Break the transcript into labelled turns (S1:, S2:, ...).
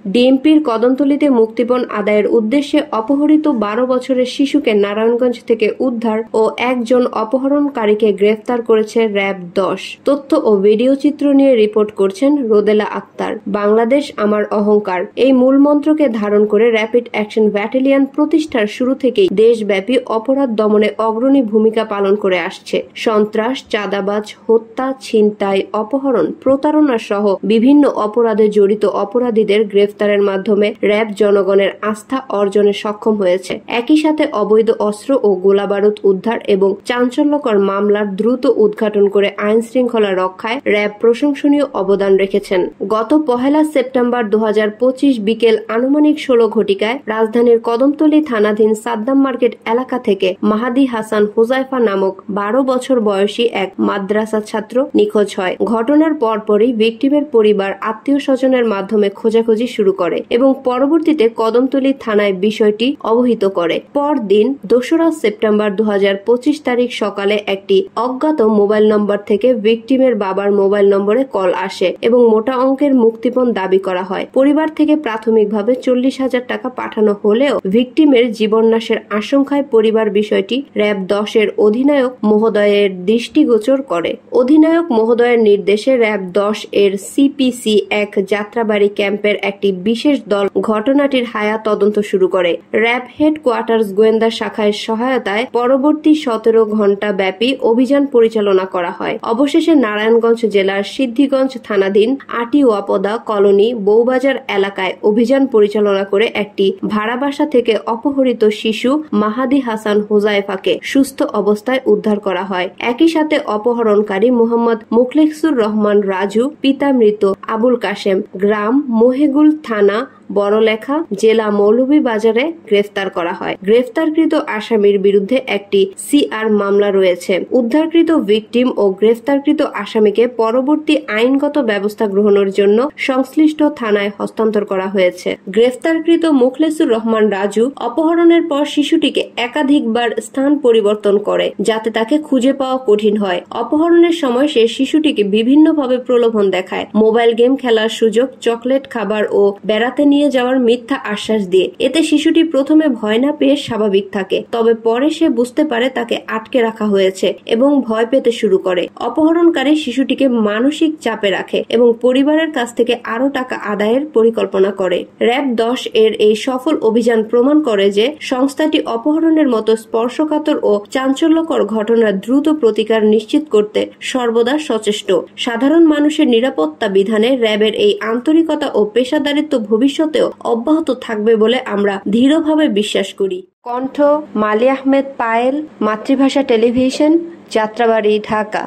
S1: ডিএমপির কদমতলীতে মুক্তিপণ আদায়ের উদ্দেশ্যে অপহৃত 12 বছরের শিশুকে নারায়ণগঞ্জ থেকে উদ্ধার ও একজন অপহরণকারীকে গ্রেফতার করেছে র্যাব 10। তথ্য ও ভিডিও চিত্র নিয়ে রিপোর্ট করছেন রোদেলা আক্তার। বাংলাদেশ আমার অহংকার এই মূলমন্ত্রকে ধারণ করে র্যাপিড অ্যাকশন ব্যাটালিয়ন প্রতিষ্ঠার শুরু থেকেই দেশব্যাপী অপরাধ দমনে অগ্রণী ভূমিকা পালন করে আসছে। সন্ত্রাস, চাঁদাবাজ, হত্যা, ছিনতাই, অপহরণ, প্রতারণা সহ বিভিন্ন অপরাধে জড়িত অপরাধীদের গ্রেফতারের মাধ্যমে র্যাব জনগণের আস্থা অর্জনে সক্ষম হয়েছে। একই সাথে অবৈধ অস্ত্র ও গোলাবারুদ উদ্ধার এবং চাঞ্চল্যকর মামলার দ্রুত উদ্ঘাটন করে আইন শৃঙ্খলা রক্ষায় র্যাব প্রশংসনীয় অবদান রেখেছেন। গত 1 সেপ্টেম্বর 2025 বিকেল আনুমানিক 16 ঘটিকায় রাজধানীর কদমতলী থানাধীন সাদ্দাম মার্কেট এলাকা থেকে মাহাদি হাসান হুজাইফা নামক 12 বছর বয়সী এক মাদ্রাসা ছাত্র নিখোঁজ হয়। ঘটনার পরপরই ভিকটিমের পরিবার আত্মীয় স্বজনের মাধ্যমে খোঁজাখুঁজি শুরু করে এবং পরবর্তীতে কদমতলী থানায় বিষয়টি অবহিত করে। পরদিন 2 সেপ্টেম্বর 2025 তারিখ সকালে একটি অজ্ঞাত মোবাইল নম্বর থেকে ভিকটিমের বাবার মোবাইল নম্বরে কল আসে এবং মোটা অঙ্কের মুক্তিপণ দাবি করা হয়। পরিবার থেকে প্রাথমিকভাবে 40,000 টাকা পাঠানো হলেও ভিকটিমের জীবননাশের আশঙ্কায় পরিবার বিষয়টি র্যাব 10 এর অধিনায়ক মহোদয়ের দৃষ্টিগোচর করে। অধিনায়ক মহোদয়ের নির্দেশে র্যাব 10 এর সিপিসি 1 যাত্রাবাড়ি ক্যাম্পের একটি বিশেষ দল ঘটনাটির হায়া তদন্ত শুরু করে। র্যাব হেডকোয়ার্টার্স গোয়েন্দা শাখায় সহায়তায় পরবর্তী 17 ঘণ্টা ব্যাপী অভিযান পরিচালনা করা হয়। অবশেষে নারায়ণগঞ্জ জেলার সিদ্ধিগঞ্জ থানাধীন আটিওয়াপদা কলোনি বউবাজার এলাকায় অভিযান পরিচালনা করে একটি ভাড়া বাসা থেকে অপহৃত শিশু মাহাদি হাসান হুজাইফাকে সুস্থ অবস্থায় উদ্ধার করা হয়। একই সাথে অপহরণকারী মোহাম্মদ মুখলেসুর রহমান রাজু, পিতা মৃত আবুল কাশেম, গ্রাম মহেগুল, থানা বড়লেখা, জেলা মৌলভীবাজারে গ্রেফতার করা হয়। গ্রেফতারকৃত আসামির বিরুদ্ধে একটি সিআর মামলা রয়েছে। উদ্ধারকৃত ভিকটিম ও গ্রেফতারকৃত আসামিকে পরবর্তী আইনগত ব্যবস্থা গ্রহণের জন্য সংশ্লিষ্ট থানায় হস্তান্তর করা হয়েছে। গ্রেফতারকৃত মুখলেসুর রহমান রাজু অপহরণের পর শিশুটিকে একাধিকবার স্থান পরিবর্তন করে যাতে তাকে খুঁজে পাওয়া কঠিন হয়। অপহরণের সময় সে শিশুটিকে বিভিন্নভাবে প্রলোভন দেখায়, মোবাইল গেম খেলার সুযোগ, চকলেট খাবার ও বেড়াতে নিয়ে যাওয়ার মিথ্যা আশ্বাস দিয়ে। এতে শিশুটি প্রথমে ভয় না পেয়ে স্বাভাবিক থাকে, তবে পরে সে বুঝতে পারে তাকে আটকে রাখা হয়েছে এবং ভয় পেতে শুরু করে। অপহরণকারী শিশুটিকে মানসিক চাপে রাখে এবং পরিবারের কাছ থেকে আরো টাকা আদায়ের পরিকল্পনা করে। র্যাব 10 এর এই সফল অভিযান প্রমাণ করে যে সংস্থাটি অপহরণের মতো স্পর্শকাতর ও চাঞ্চল্যকর ঘটনার দ্রুত প্রতিকার নিশ্চিত করতে সর্বদা সচেষ্ট। সাধারণ মানুষের নিরাপত্তা বিধানে র্যাবের এই আন্তরিকতা ও পেশাদারিত্ব ভবিষ্যতেও অব্যাহত থাকবে বলে আমরা দৃঢ়ভাবে বিশ্বাস করি। কণ্ঠ মালি আহমেদ পায়েল, মাতৃভাষা টেলিভিশন, যাত্রাবাড়ি, ঢাকা।